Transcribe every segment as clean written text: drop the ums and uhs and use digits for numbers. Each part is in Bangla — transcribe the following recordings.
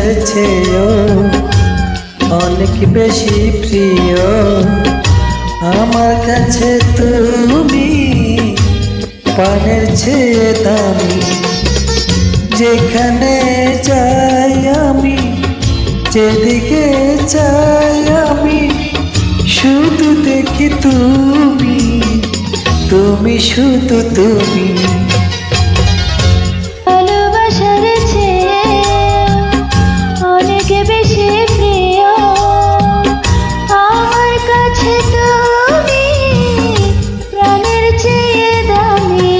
ভালোবাসার চেয়েও অনেক বেশি প্রিয় আমার কাছে তুমি, প্রাণের চেয়ে দামি। যেখানে যাই আমি, যেদিকে চাই আমি, শুধু দেখি তুমি, তুমি শুধু তুমি। ভালোবাসার চেয়ে অনেক বেশি প্রিয় আমার কাছে তুমি, প্রাণের চেয়ে দামি।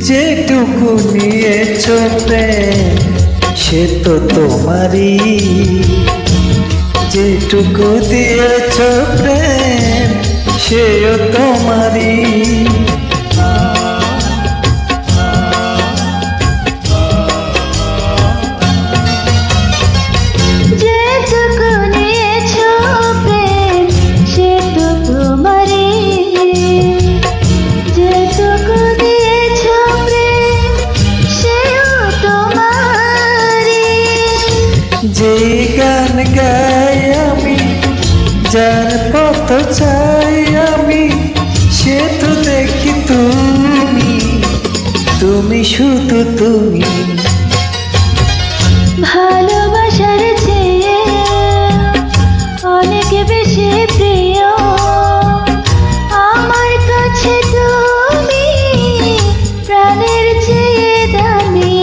যেটুকু নিয়েছ প্রেম সে তো তোমারই, যেটুকু দিয়েছ প্রেম সেও তোমারই। যেটুকু নিয়েছো প্রেম সে তো তোমারই, যেটুকু দিয়েছো প্রেম সেও তোমারই। যেই গান গাই আমি, যার পথ চাই আমি, সে তো দেখি তুমি, তুমি শুধু তুমি। ভালোবাসার চেয়ে অনেক বেশি প্রিয় আমার কাছে তুমি, প্রাণের চেয়ে দামি।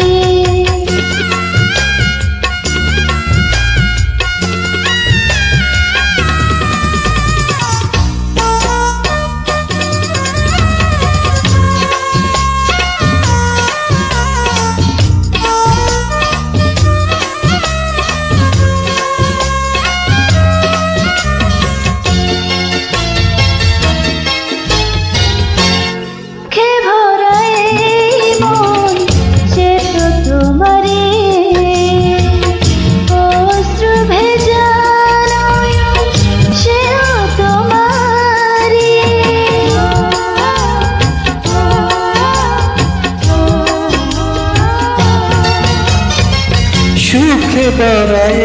সুখে বড়াই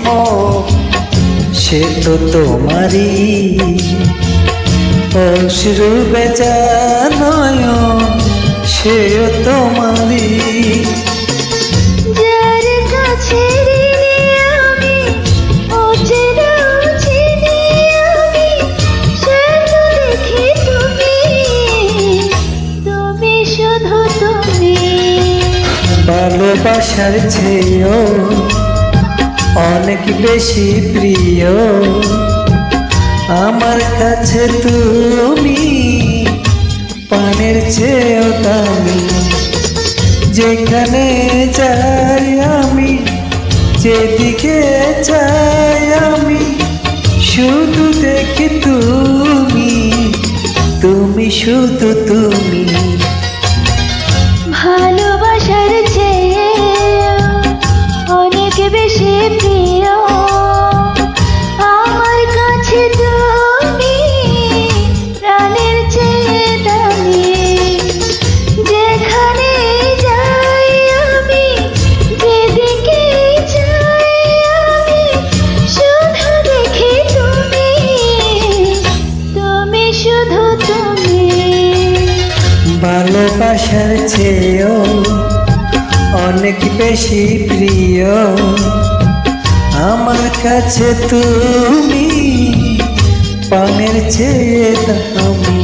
মন সে তো তোমারই, অশ্রু বেচা নয়ন সেও তোমারই। যার কাছে ঋণী আমি, অচেনা চিনি আমি, সে তো দেখি তুমি, তুমি শুধু তুমি। ভালোবাসার চেয়েও অনেক বেশি প্রিয় আমার কাছে তুমি, প্রাণের চেয়েও দামি। যেখানে যাই আমি, যেদিকে চাই আমি, শুধু দেখি তুমি, তুমি শুধু তুমি। ভালোবাসার চেয়ে অনেক বেশি প্রিয় আমার কাছে তুমি, প্রাণের চেয়ে দামি। যেখানে যাই আমি, যেদিকে চাই আমি, শুধু দেখি তুমি, তুমি শুধু তুমি। ভালোবাসার চেয়েও অনেক বেশি প্রিয় আমার কাছে তুমি, প্রাণের চেয়ে দামি।